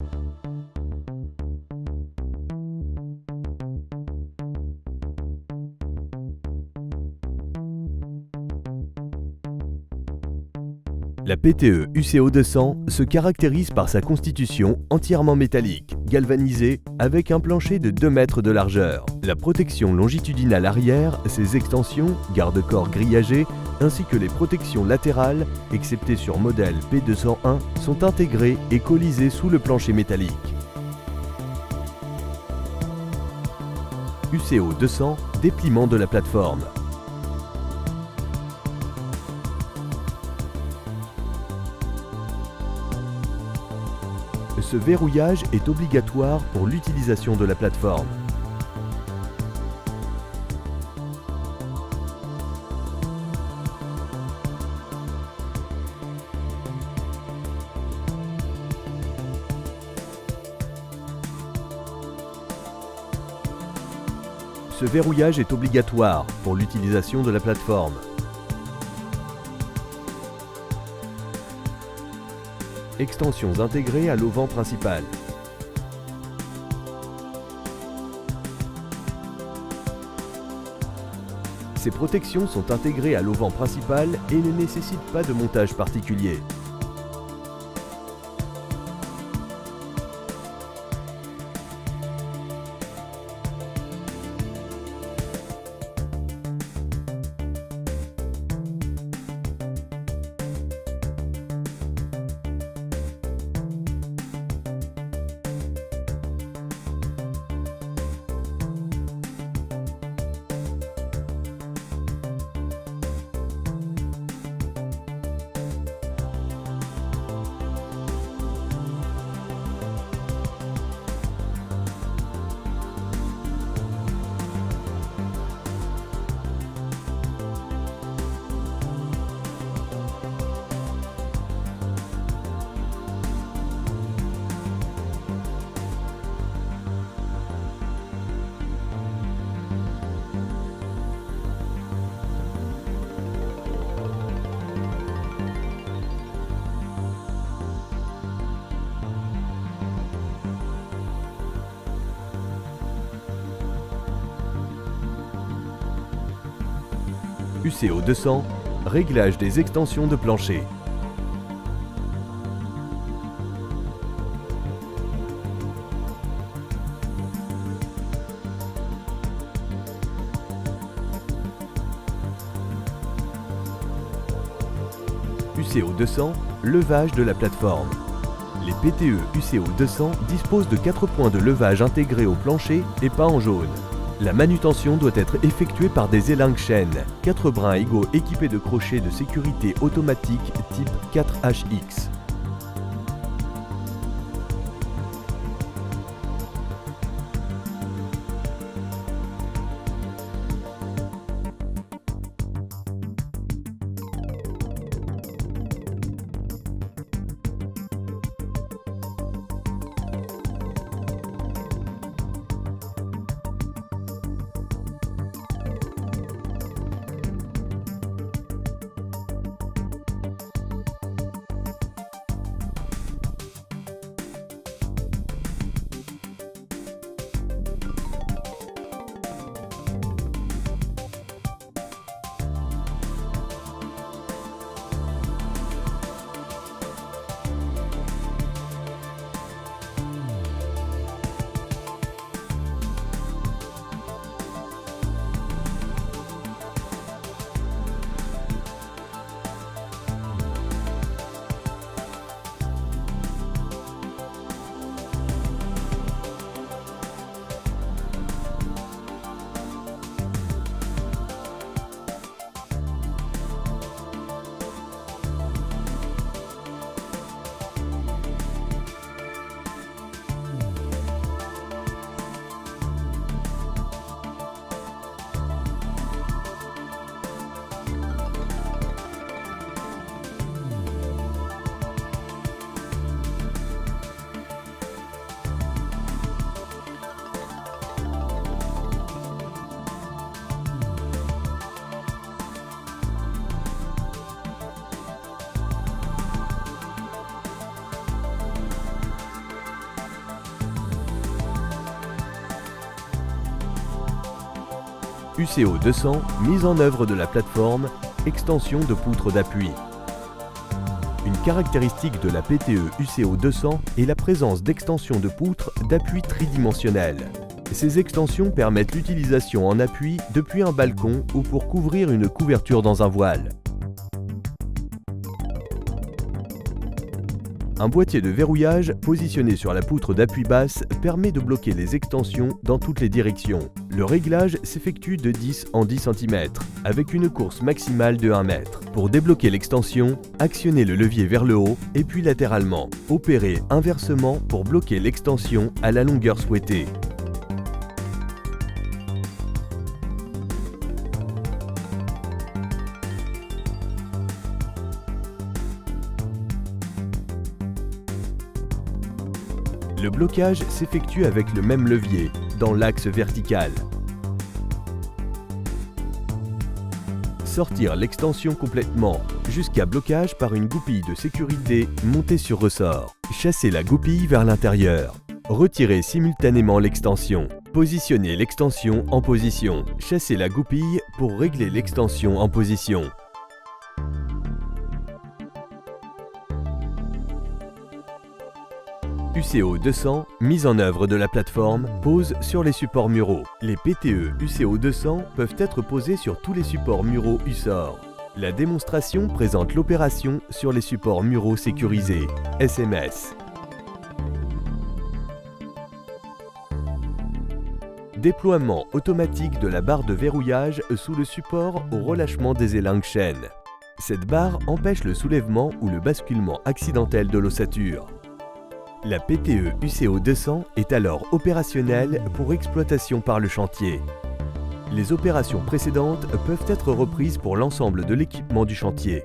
La PTE UCO 200 se caractérise par sa constitution entièrement métallique, galvanisée, avec un plancher de 2 mètres de largeur. La protection longitudinale arrière, ses extensions, garde-corps grillagés, ainsi que les protections latérales, excepté sur modèle P201, sont intégrées et collisées sous le plancher métallique. UCO 200, dépliement de la plateforme. Ce verrouillage est obligatoire pour l'utilisation de la plateforme. Ce verrouillage est obligatoire pour l'utilisation de la plateforme. Extensions intégrées à l'auvent principal. Ces protections sont intégrées à l'auvent principal et ne nécessitent pas de montage particulier. UCO 200, réglage des extensions de plancher. UCO 200, levage de la plateforme. Les PTE UCO 200 disposent de 4 points de levage intégrés au plancher et peints en jaune. La manutention doit être effectuée par des élingues chaînes, 4 brins égaux équipés de crochets de sécurité automatique type 4HX. UCO 200, mise en œuvre de la plateforme, extension de poutre d'appui. Une caractéristique de la PTE UCO 200 est la présence d'extensions de poutres d'appui tridimensionnelles. Ces extensions permettent l'utilisation en appui depuis un balcon ou pour couvrir une couverture dans un voile. Un boîtier de verrouillage positionné sur la poutre d'appui basse permet de bloquer les extensions dans toutes les directions. Le réglage s'effectue de 10 en 10 cm, avec une course maximale de 1 m. Pour débloquer l'extension, actionnez le levier vers le haut et puis latéralement. Opérez inversement pour bloquer l'extension à la longueur souhaitée. Le blocage s'effectue avec le même levier, dans l'axe vertical. Sortir l'extension complètement, jusqu'à blocage par une goupille de sécurité montée sur ressort. Chassez la goupille vers l'intérieur. Retirez simultanément l'extension. Positionnez l'extension en position. Chassez la goupille pour régler l'extension en position. UCO 200, mise en œuvre de la plateforme, pose sur les supports muraux. Les PTE UCO 200 peuvent être posés sur tous les supports muraux USOR. La démonstration présente l'opération sur les supports muraux sécurisés, SMS. Déploiement automatique de la barre de verrouillage sous le support au relâchement des élingues chaînes. Cette barre empêche le soulèvement ou le basculement accidentel de l'ossature. La PTE UCO 200 est alors opérationnelle pour exploitation par le chantier. Les opérations précédentes peuvent être reprises pour l'ensemble de l'équipement du chantier.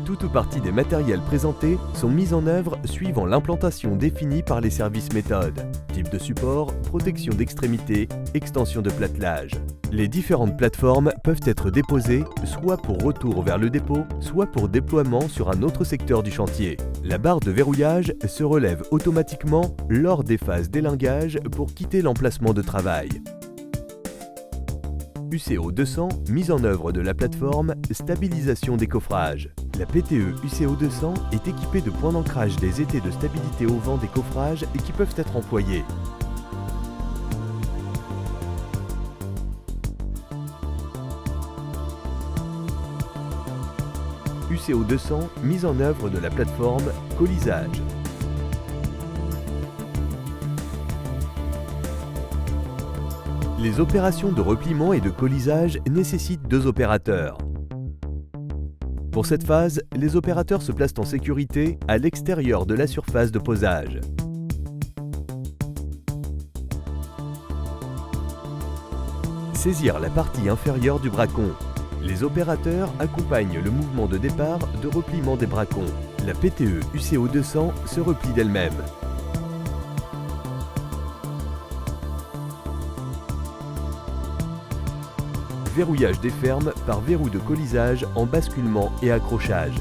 Tout ou partie des matériels présentés sont mis en œuvre suivant l'implantation définie par les services méthodes. Type de support, protection d'extrémité, extension de platelage. Les différentes plateformes peuvent être déposées soit pour retour vers le dépôt, soit pour déploiement sur un autre secteur du chantier. La barre de verrouillage se relève automatiquement lors des phases d'élingage pour quitter l'emplacement de travail. UCO 200, mise en œuvre de la plateforme, stabilisation des coffrages. La PTE UCO 200 est équipée de points d'ancrage des étais de stabilité au vent des coffrages qui peuvent être employés. UCO 200, mise en œuvre de la plateforme, colisage. Les opérations de repliement et de colisage nécessitent 2 opérateurs. Pour cette phase, les opérateurs se placent en sécurité à l'extérieur de la surface de posage. Saisir la partie inférieure du bracon. Les opérateurs accompagnent le mouvement de départ de repliement des bracons. La PTE UCO 200 se replie d'elle-même. Verrouillage des fermes par verrou de colisage en basculement et accrochage.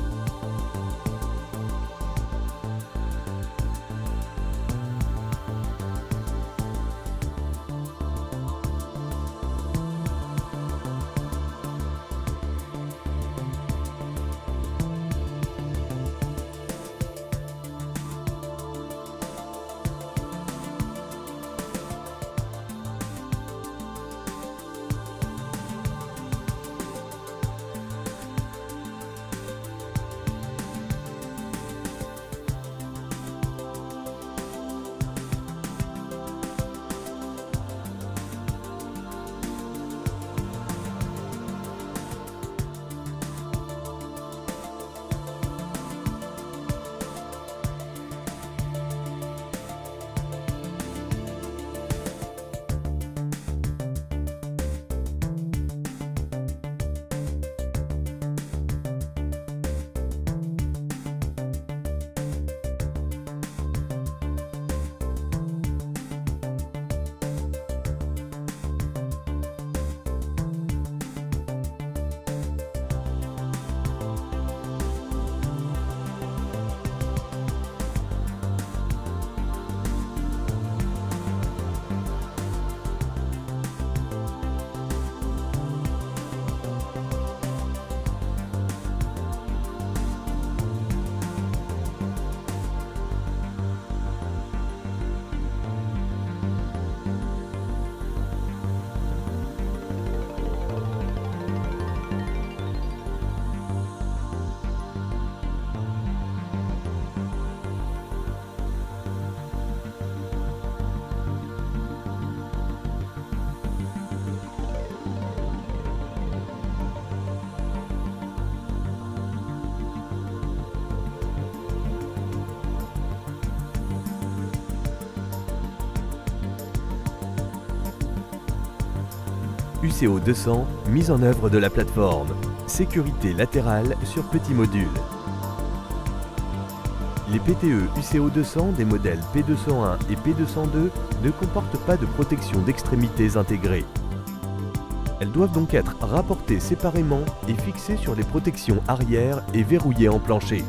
UCO 200, mise en œuvre de la plateforme. Sécurité latérale sur petit module. Les PTE UCO 200 des modèles P201 et P202 ne comportent pas de protection d'extrémités intégrée. Elles doivent donc être rapportées séparément et fixées sur les protections arrière et verrouillées en plancher.